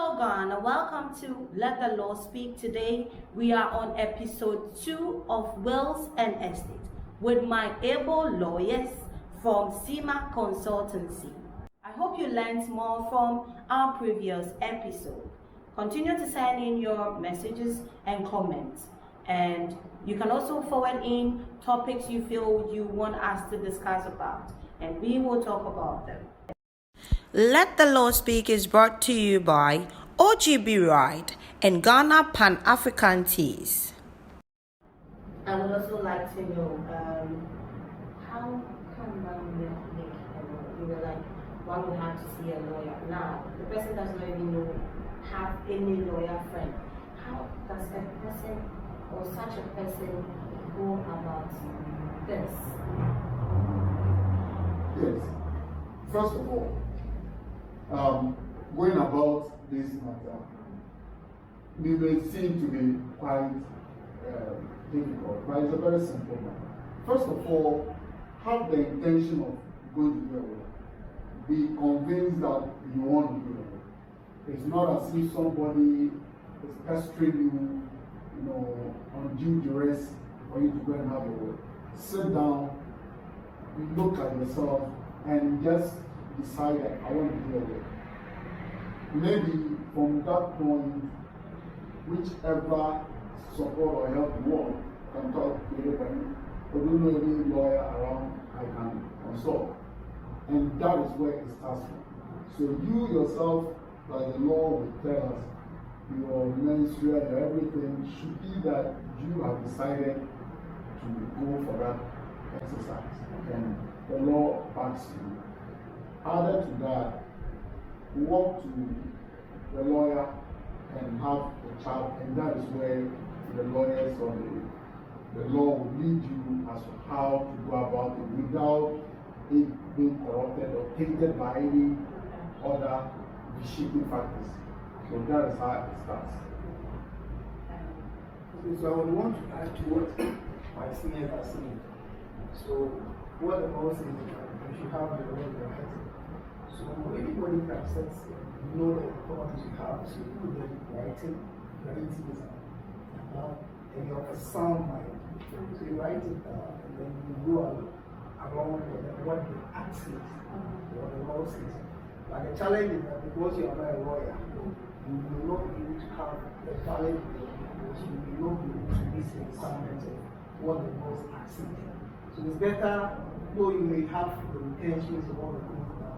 Hello Ghana, welcome to Let the Law Speak. Today we are on episode 2 of Wills and Estate with my able lawyers from SEMA Consultancy. I hope you learned more from our previous episode. Continue to send in your messages and comments, and you can also forward in topics you feel you want us to discuss about, and we will talk about them. Let the Law Speak is brought to you by OGB Ride and Ghana Pan-African Teas. I would also like to know, how come make a lawyer? You were like, one would have to see a lawyer. Now, the person does not even have any lawyer friend. How does a person or such a person go about this? Yes. First of all, going about this matter, it may seem to be quite difficult, but it's a very simple matter. First of all, have the intention of going to do a work. Be convinced that you want to do it. It's not as if somebody is pestering you, on due duress for you to go and have a work. Sit down, look at yourself, and just decide that I want to do a work. Maybe from that point, whichever support or help you want, can talk to anybody. If you don't know any lawyer around, I can consult. And that is where it starts from. So you yourself, like the law will tell us, your menstrual and everything should be that you have decided to go for that exercise. And the law backs you. Added to that, walk to the lawyer and have a chat, and that is where the lawyers or the law will lead you as to how to go about it without it being corrupted or tainted by any other reshaping factors. So that is how it starts. Okay, so I would want to add to what my seniors are saying. So what the law says is that you should have the right. So anybody can set, know the properties you have, so you put them writing, and you have a sound mind. So you write it down, and then you go along with what the act says, what the law says. But the challenge is that because you are not a lawyer, you will not be able to have a valid law, because you will not be able to listen to the requirements of what the laws are saying. So it's better, though you may have the intentions of all the things that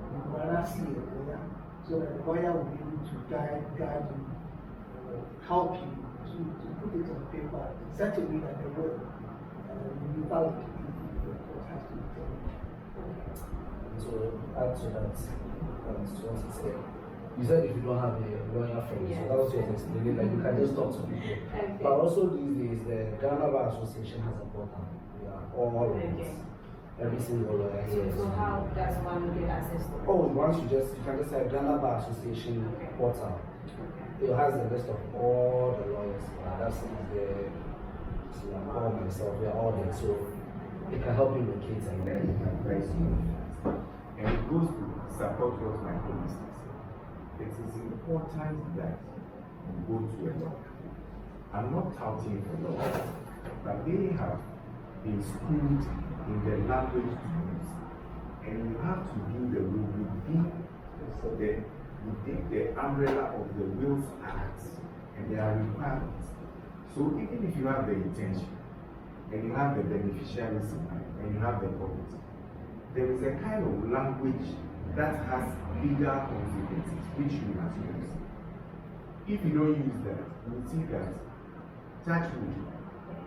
you rather see a lawyer, so that the lawyer will be able to guide you, help you to put it on paper in such a way that the will be valid if the court has to tell you. So add to that, what he said. You said if you don't have a lawyer friend, so that was your explaining, like you can just talk to people. Okay. But also these days, the Ghana Bar Association has a portal. We are all every single lawyer here. So how does one get access to it? Oh, once you can just have Ghana Bar Association portal. It has a list of all the lawyers. That's the all myself, we are all there. So it can help you locate and advise you. And it goes to support what my colleagues say. It is important that you go to a lawyer. I'm not touting for lawyers, but they have been schooled in the language to use. And you have to do the will within the umbrella of the Wills Act, and there are requirements. So even if you have the intention, and you have the beneficiaries in mind, and you have the property, there is a kind of language that has legal consequences which you must use. If you don't use that, you will see that, touch wood,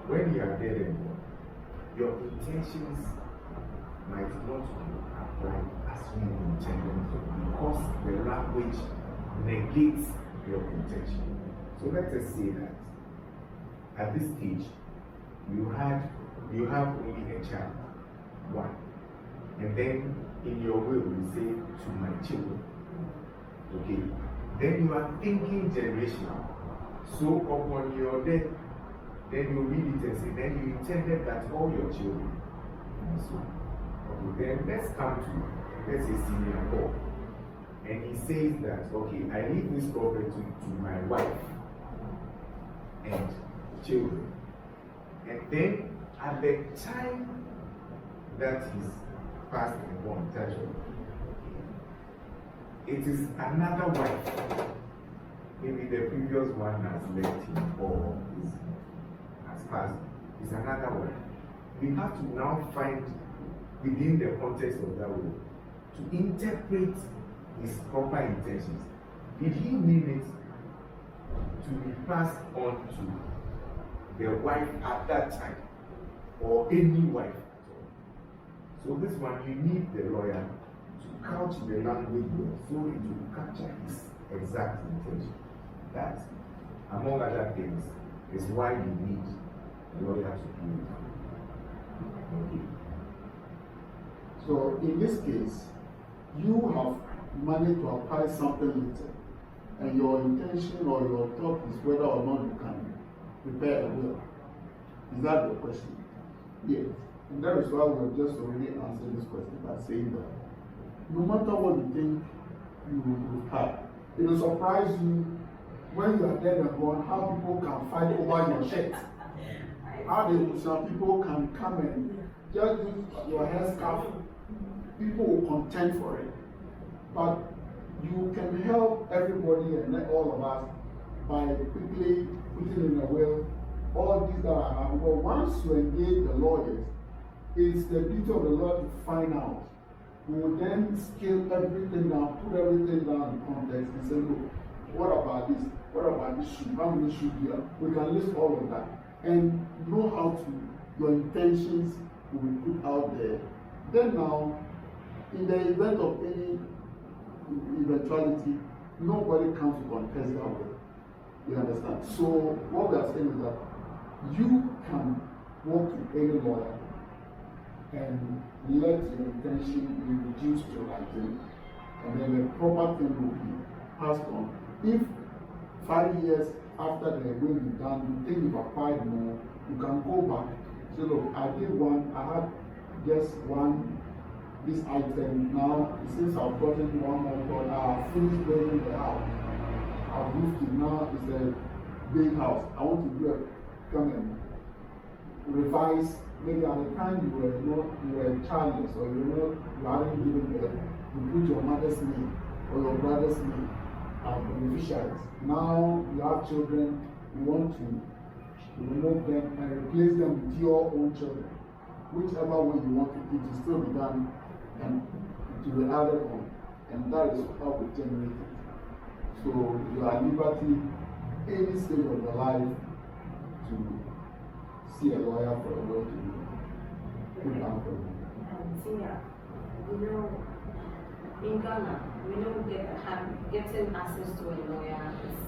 when you are dead and gone, your intentions might not apply as you intended, because the language negates your intention. So let us say that at this stage, you have only a child, one. And then in your will, you say, to my children. Okay? Then you are thinking generational. So upon your death, then you read it and say, then you intended that all your children. So, okay, then let's come to, let's say, senior law. and he says that, okay, I leave this property to my wife and children. And then at the time that he's passed and gone, it is another wife. Maybe the previous one has left him or has passed. It's another wife. We have to now find within the context of that will to interpret his proper intentions. Did he mean it to be passed on to the wife at that time or any wife at all? So this one, you need the lawyer to couch the language well so it will capture his exact intention. That, among other things, is why you need a lawyer to do it. Okay. So in this case, you have managed to apply something little, and your intention or your thought is whether or not you can prepare a will. Is that the question? Yes. And that is why we have just already answered this question by saying that no matter what you think you have, it will surprise you when you are dead and gone how people can fight over your shirt. How some people can come and just use your headscarf. People will contend for it. But you can help everybody and all of us by quickly putting in a will all these that are happening. But once you engage the lawyers, it's the duty of the Lord to find out. We will then scale everything down, put everything down in context and say, look, what about this? What about this shoe? How many shoes here? We can list all of that and know how to, your intentions will be put out there. Then now, in the event of any eventuality, nobody comes to contest that way. You understand? So what we are saying is that you can walk to any lawyer and let your intention be reduced to writing, and then the proper thing will be passed on. If 5 years after the will be done, you think you've applied more, you can go back. Say, look, I did one, I had just one, this item. Now, since I've gotten one more thought, I've finished building the house. I've roofed it, now it's a big house. I want to do a, come and revise. Maybe at the time you were childless or you hadn't given birth, you put your mother's name or your brother's name as beneficiaries. Now you have children, you want to remove them and replace them with your own children. Whichever way you want it to still be done and to be added on. And that is how we generate it. So you are at liberty any stage of your life to see a lawyer for a will to be put down for you. You know, in Ghana, we know getting access to a lawyer is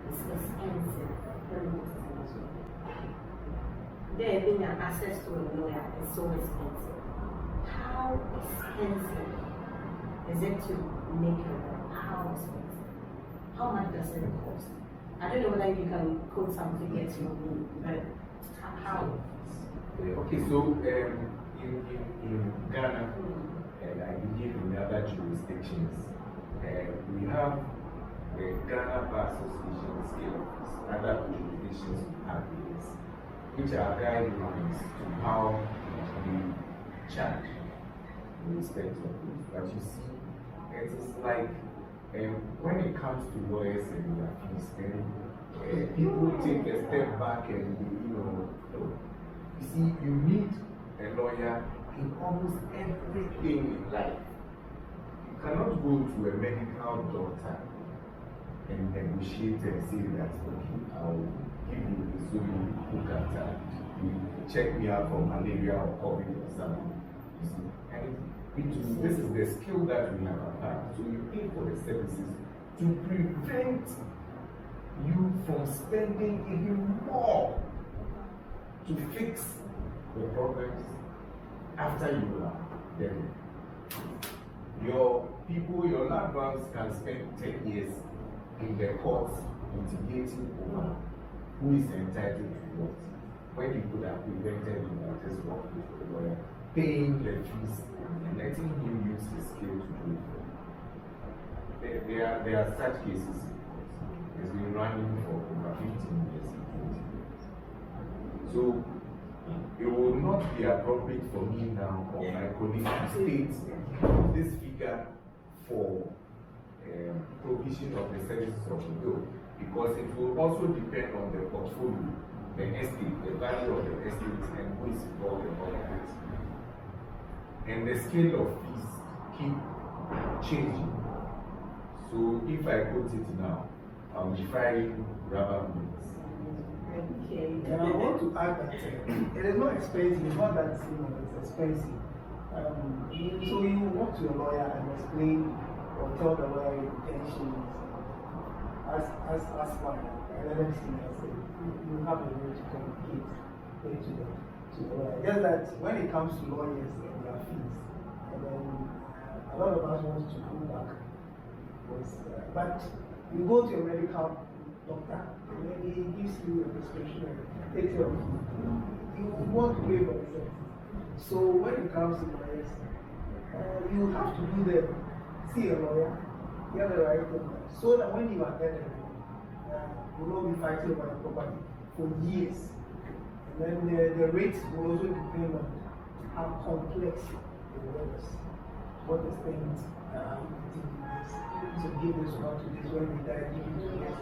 expensive, very expensive. There being an access to a lawyer is so expensive. How expensive is it to make a lawyer? How expensive? How much does it cost? I don't know whether you can quote some figures you need, but how? Okay, so in Ghana, and I believe in other jurisdictions, we have the Ghana Bar Association scale office. Other jurisdictions have this, which are guidelines to how we charge in respect of this. But you see, it is like when it comes to lawyers and their fees, then people take a step back and you see, you need a lawyer in almost everything in life. You cannot go to a medical doctor and negotiate and say that, okay, I'll give you this so you look after, you check me out for malaria or COVID or something. You see, and this is the skill that we have applied. So you pay for the services to prevent you from spending even more to fix the problems after you are dead. Your people, your loved ones can spend 10 years in the courts litigating over who is entitled to what, when you could have prevented you at this work with the lawyer, paying the fees and letting him use his skill to do it. there are such cases. It's been running for over 15 years. So it will not be appropriate for me now or my colleague to state this figure for provision of the services of the bill, because it will also depend on the portfolio, the estate, the value of the estate, and who is involved in all of this. And the scale of fees keep changing. So if I put it now, I'm defining rubber bullets. Okay. And I want to add that it is not expensive, it's not that it's expensive. So you walk to a lawyer and explain or tell the lawyer your intentions as one, and let them see and say, you have a way to communicate to the lawyer. Just that when it comes to lawyers and their fees, and then a lot of us want to go back. But you go to a medical doctor, and then he gives you a prescription and takes care of you. You want to pay for yourself. So when it comes to lawyers, you have to do the see a lawyer, get the right thing, so that when you are there, you will not be fighting over the property for years. And then the rates will also depend on how complex the law is. What the things to give this one to this when we die, give it to this.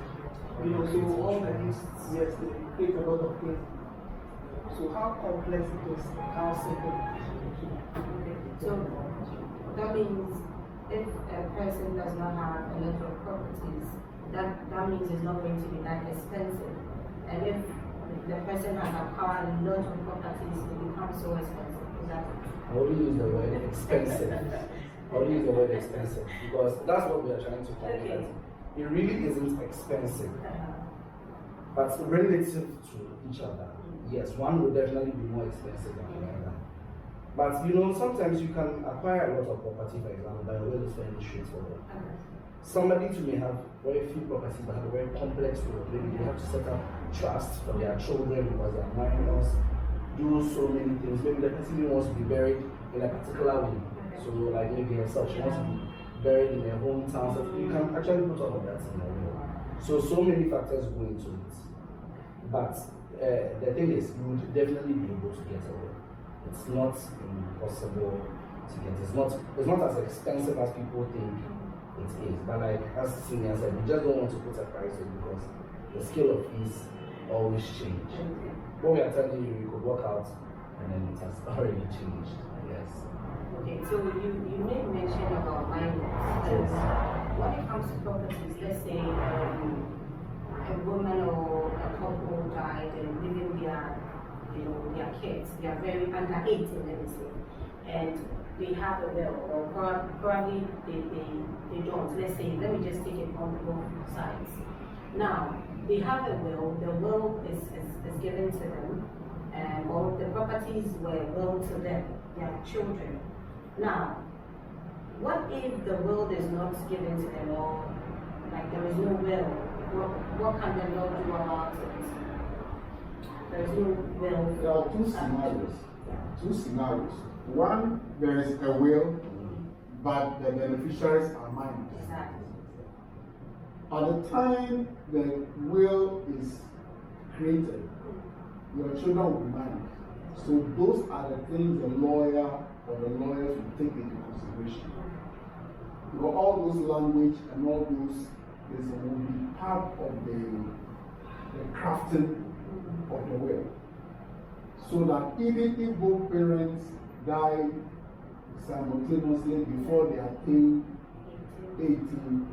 So all the needs, yes, they create a lot of things. So how complex it is, how simple it is. So that means if a person does not have a lot of properties, that means it's not going to be that expensive. And if the person has acquired a lot of properties, it becomes so expensive. Is that I only use the word expensive. I only use the word expensive because that's what we are trying to communicate. Okay. It really isn't expensive, but relative to each other. Yes, one will definitely be more expensive than the other. But sometimes you can acquire a lot of property, for example, by a will is very straightforward. Somebody too may have very few properties but have a very complex will. Maybe they have to set up trust for their children because they are minors, do so many things. Maybe the person wants to be buried in a particular way. So like maybe herself, she wants to be buried in her hometown. So you can actually put all of that in the will. So many factors go into it. But the thing is, you would definitely be able to get a will. It's not impossible to get. It's not as expensive as people think it is. But like as Senior said, we just don't want to put a price on it because the scale of fees always change. What we are telling you, you could work out and then it has already changed. Yes. Okay, so you made mention about minors. Yes. When it comes to properties, let's say a woman or a couple died and leaving their kids, they are very under 18, let me say, and they have a will, or probably they don't. Let's say, let me just take it on both sides. Now, they have a will, the will is given to them, and all the properties were willed to them, their children. Now, what if the will is not given to them, or like there is no will? What can the law do about it? There is no will. There are two scenarios. Two scenarios. One, there is a will, but the beneficiaries are minors. Exactly. At the time the will is created, your children will be minors. So those are the things the lawyer or the lawyers will take into consideration. Because all those language and all those will be part of the crafting of the will. So that even if both parents die simultaneously before they attain 18,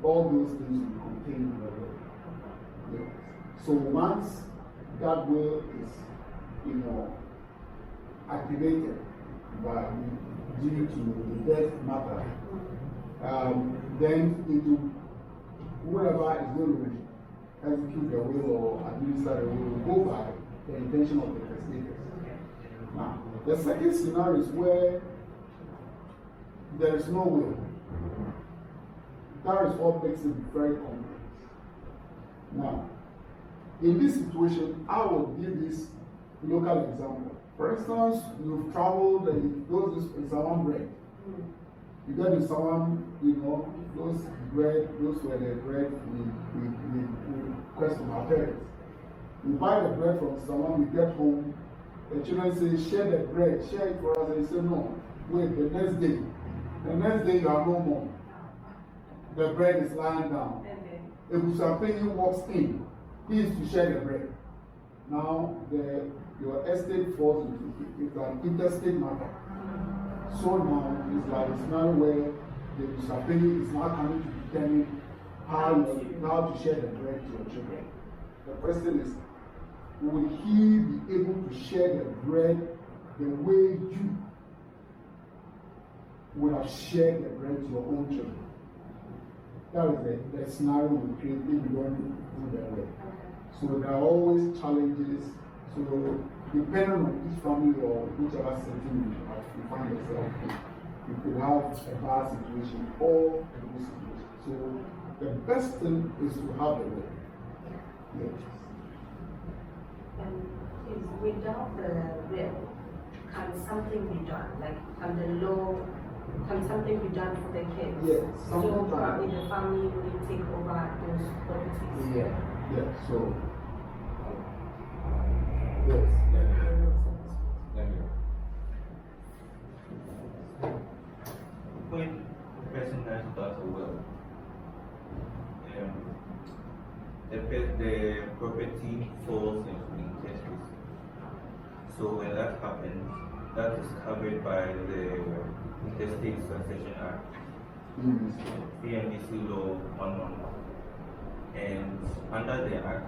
all those things will be contained in the will. Yes. So once that will is, activated due to the death matter, then whoever is going to execute the will or administer the will will go by the intention of the testators. Now, the second scenario is where there is no will. That is what makes it very complex. Now, in this situation, I will give this local example. For instance, you've traveled and it goes this is one bread. You get to someone, you know, those were the bread we request from our parents. We buy the bread from someone, we get home, the children say, share the bread, share it for us. And they say, no, wait, the next day you are no more. The bread is lying down. If Usapeni walks in, he is to share the bread. Now, your estate falls into an interstate matter. So now, it's like a scenario where the Usapeni is now coming to determine how to share the bread to your children. The question is, will he be able to share the bread the way you would have shared the bread to your own children? That is the scenario we create if we don't do that way. So there are always challenges. So depending on each family or whichever setting you find yourself in, you could have a bad situation or a good situation. So the best thing is to have the will. Yes. Is without the will, can something be done? Like, can something be done for the kids? Yes. So probably the family will take over those properties. Yeah. So. Yes. When the person has got a will, the property falls into intestacy. So when that happens, that is covered by the Intestate Succession Act, PNDC Law 111. And under the Act,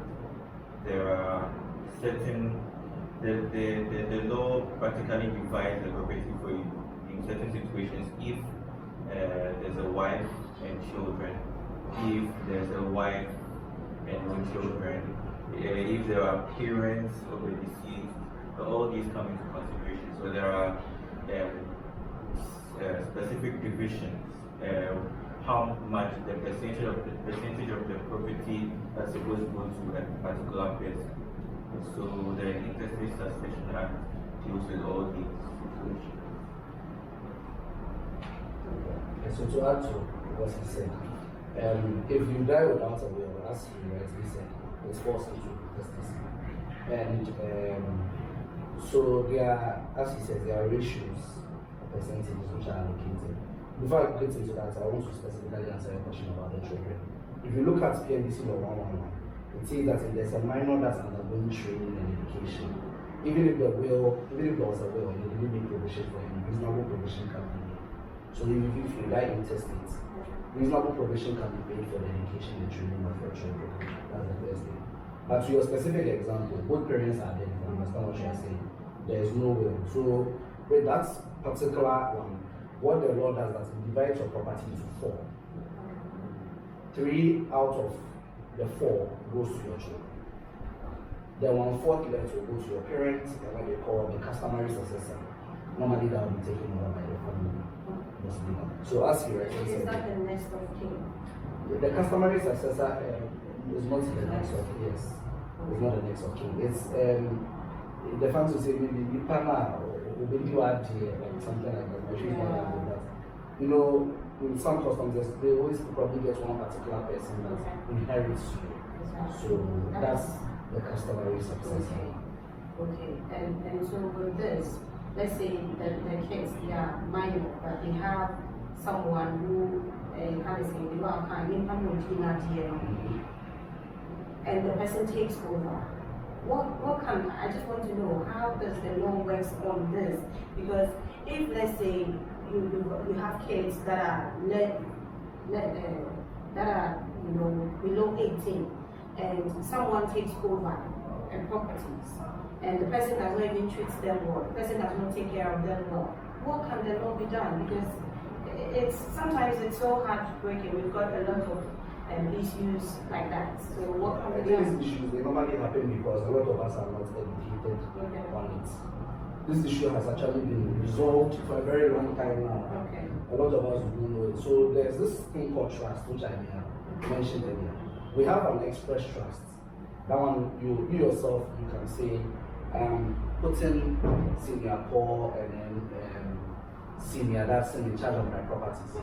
there are certain, the law practically divides the property for you in certain situations. If there's a wife and children, if there's a wife and no children, if there are parents of the deceased, all these come into consideration. So there are specific divisions, how much the percentage of the property that's supposed to go to a particular person. So the Intestate Succession Act deals with all these situations. So to add to what he said, if you die without a will, as he rightly said, it's forced into intestacy. And so there are, as he said, there are ratios or percentages which are allocated. Before I get into that, I want to specifically answer a question about the children. If you look at PNDC Law 111, it says that if there's a minor that's undergoing training and education, even if there was a will, you didn't make provision for him, reasonable provision can be made. So if you die intestate, reasonable provision can be made for the education and training of your children. That's the first thing. But to your specific example, both parents are dead, if you understand what you're saying. There is no will. So with that particular one, what the law does is it divides your property into 4. 3 out of the 4 goes to your children. The 1/4 left will go to your parents, and what they call the customary successor. Normally that will be taken over by the family. So as you rightly said, is that the next of kin? the customary successor is not the next of yes. It's not the next of kin. It's the fans will say maybe the partner or maybe you add like something like that. But she's not like that. You know, in some customs they always probably get one particular person that inherits you. So that's the customary successor. Okay. And so with this, let's say the kids, they are minor, but they have someone who can say they are and the person takes over. What can I just want to know how does the law works on this? Because if let's say you have kids that are that are below 18 and someone takes over and properties and the person does not even treat them well, the person does not take care of them well, what can the law be done? Because sometimes it's so hard to break it. We've got a lot of issues like that. So what can we do? These issues they normally happen because a lot of us are not educated on it. This issue has actually been resolved for a very long time now. Okay. A lot of us don't know it. So there's this thing called trust, which I mentioned earlier. We have an express trust. That one, you yourself, you can say, put in senior poor and then senior, that's in charge of my properties.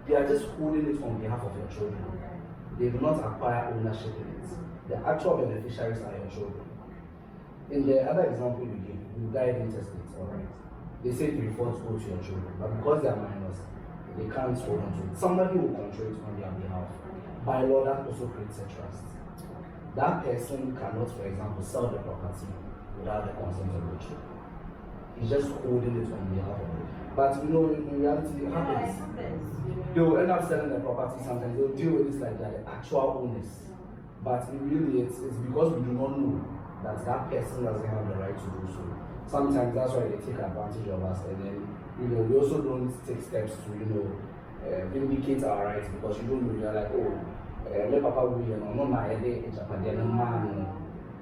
They are just holding it on behalf of your children. They do not acquire ownership in it. The actual beneficiaries are your children. In the other example you give, you guide intestate, alright. They say 3/4 go to your children, but because they are minors, they can't hold on to it. Somebody will control it on their behalf. By law, that also creates a trust. That person cannot, for example, sell the property without the consent of the children. He's just holding it on behalf of it. But you know, in reality, it happens. They will end up selling the property sometimes. They'll deal with this like that, the actual owners. But really, it's because we do not know that that person doesn't have the right to do so. Sometimes that's why they take advantage of us, and then we also don't take steps to vindicate our rights, because you don't know. You're like, oh, let Papa William, no, my head, no man.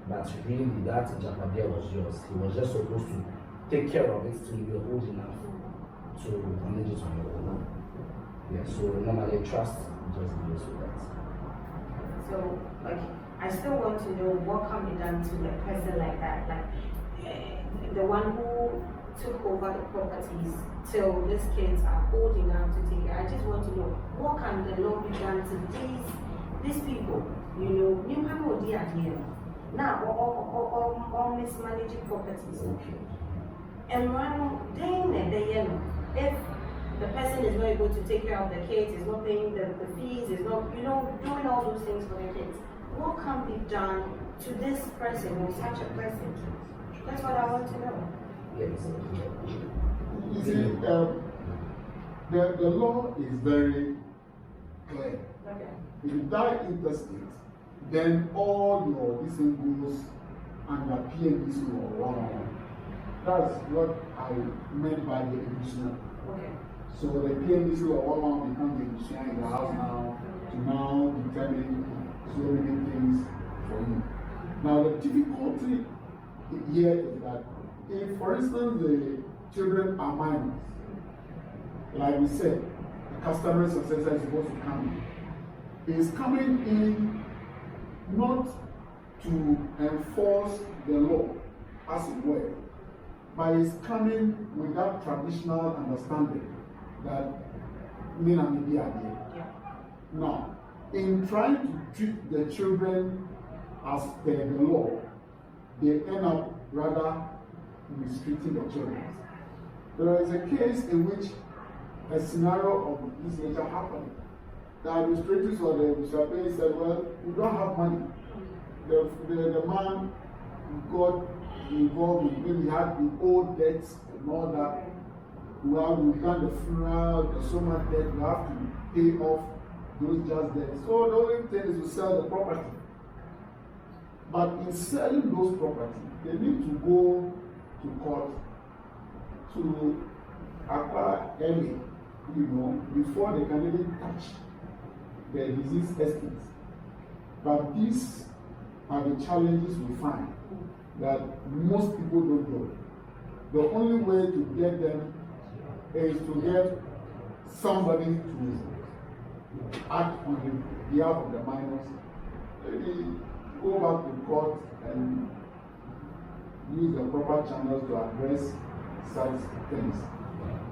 But really, that Japadia was yours. He was just supposed to take care of it till you were old enough to manage it on your own. Yeah, so normally trust just deals with that. So, I still want to know what can be done to a person like that, the one who took over the properties till these kids are old enough to take it. I just want to know what can the law be done to these people, new people here. Now, or mismanaging properties. Okay. And if the person is not able to take care of the kids, is not paying the fees, is not, doing all those things for the kids, what can be done to this person or such a person? That's what I want to know. Yes. You see, the law is very clear. Okay. If you die intestate, then all your business goes under PNBC or 111. That's what I meant by the additional. Okay. So the PNBC or 111 becomes the additional in the house now to now determine so many things for you. Now the difficulty here is that if, for instance, the children are minors, like we said, the customary successor is supposed to come in. Is coming in not to enforce the law, as it were, but is coming with that traditional understanding that Mina may be idea. Now, in trying to treat the children as per the law, they end up rather mistreating the children. There is a case in which a scenario of this nature happened. The administrators or the Bishop said, well, we don't have money. The man got involved with maybe had the old debts and all that. Well, we've done the funeral, there's so much debt, we have to pay off those just debts. So the only thing is to sell the property. But in selling those property, they need to go to court to acquire early, before they can even touch the disease estates. But these are the challenges we find that most people don't do. The only way to get them is to get somebody to act on the behalf of the minors. Maybe go back to court and use the proper channels to address such things.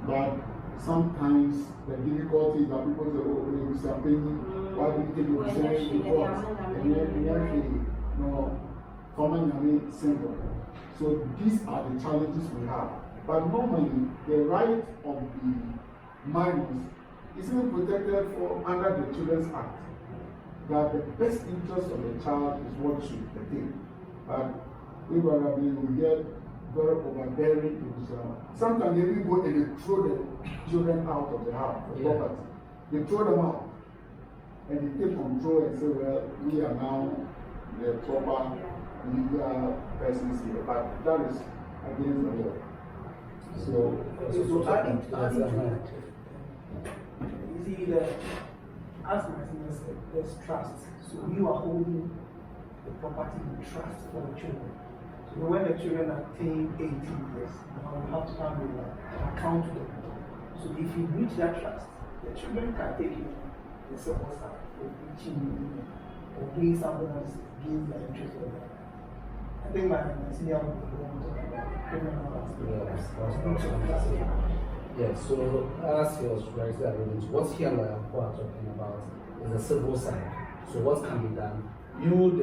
But sometimes the difficulty is that people say, oh, Mr. Penny, why do you take your percentage to court? And then common simple. So these are the challenges we have. But normally, the right of the minors is even protected under the Children's Act. That the best interest of the child is what should pertain. But invariably, we get very overbearing. Sometimes they even go and they throw the children out of the house, the property. They throw them out. And they take control and say, well, we are now the proper legal persons here. But that is against the law. So adding to that, you see, as my senior said, there's trust. So you are holding the property in trust for the children. So when the children attain 18 years, now you have to have an account to them. So if you breach that trust, the children can take it the support staff for breaching you or doing something else against the interest of them. I think my senior will be going to talk about criminal aspects. Yes, so as he was correctly alluding to, what he and Paul are talking about is the civil side. So what can be done? You,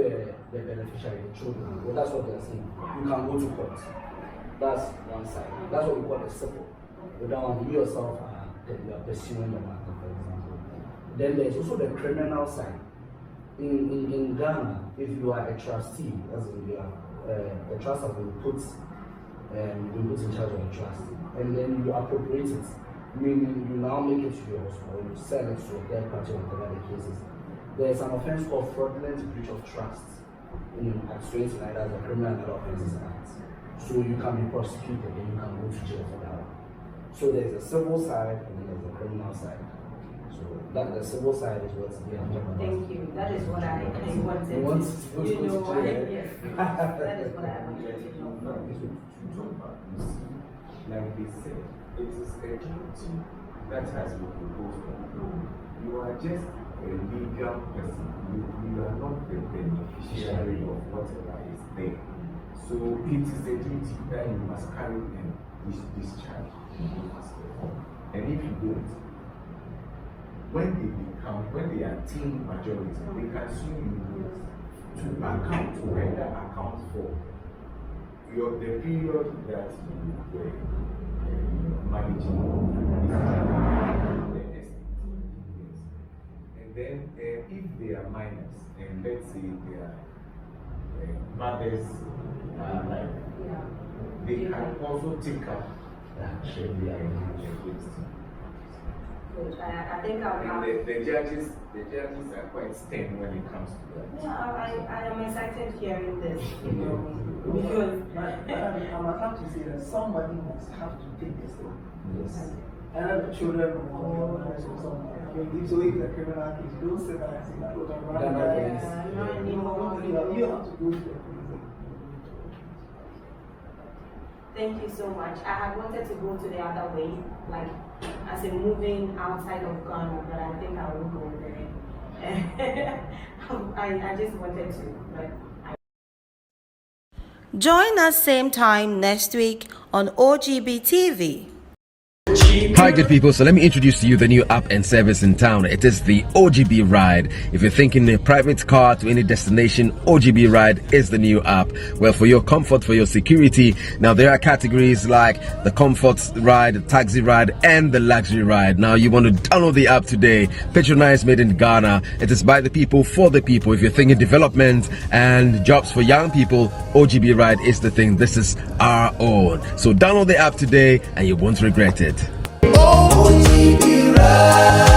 the beneficiary, the children, well, that's what they're saying. You can go to court. That's one side. That's what we call the civil. You don't want you yourself you are pursuing the matter, for example. Then there's also the criminal side. In Ghana, if you are a trustee, as in you are a trust has been put in charge of the trust, and then you appropriate it, meaning you now make it yours or you sell it to a third party, whatever the case is. There is an offense called fraudulent breach of trust in Act 29, as a Criminal and Other Offences Act. So you can be prosecuted and you can go to jail for that one. So there's a civil side and then there's a criminal side. So that the civil side is what's the about. Thank you. That is what I wanted. You want you know what? Yes. That is what I wanted to know. Like they said, it is a duty that has been proposed. You are just a legal person. You are not the beneficiary of whatever is there. So it is a duty that you must carry and discharge. And if you don't, when they attain majority, they can sue you to render account for the period that you were managing the estate. And then if they are minors, and let's say they are mothers, they can also take up I think I'll have... the judges are quite stern when it comes to that. Yeah, I am excited hearing this, you know, because... I'm about to say that somebody must have to take this thing. Yes. And the children will go to somebody. So if the criminal case, don't say that I say that. Not anymore. You have to go to the police. Thank you so much. I had wanted to go to the other way, like as in moving outside of Ghana, but I think I will go there. I just wanted to, but join us same time next week on OGB TV. Hi good people, so let me introduce to you the new app and service in town. It is the OGB Ride. If you're thinking a private car to any destination, OGB Ride is the new app. Well, for your comfort, for your security, now there are categories like the comfort ride, the taxi ride, and the luxury ride. Now you want to download the app today. Patronized, made in Ghana. It is by the people, for the people. If you're thinking development and jobs for young people, OGB Ride is the thing. This is our own. So download the app today and you won't regret it. OGB Ride.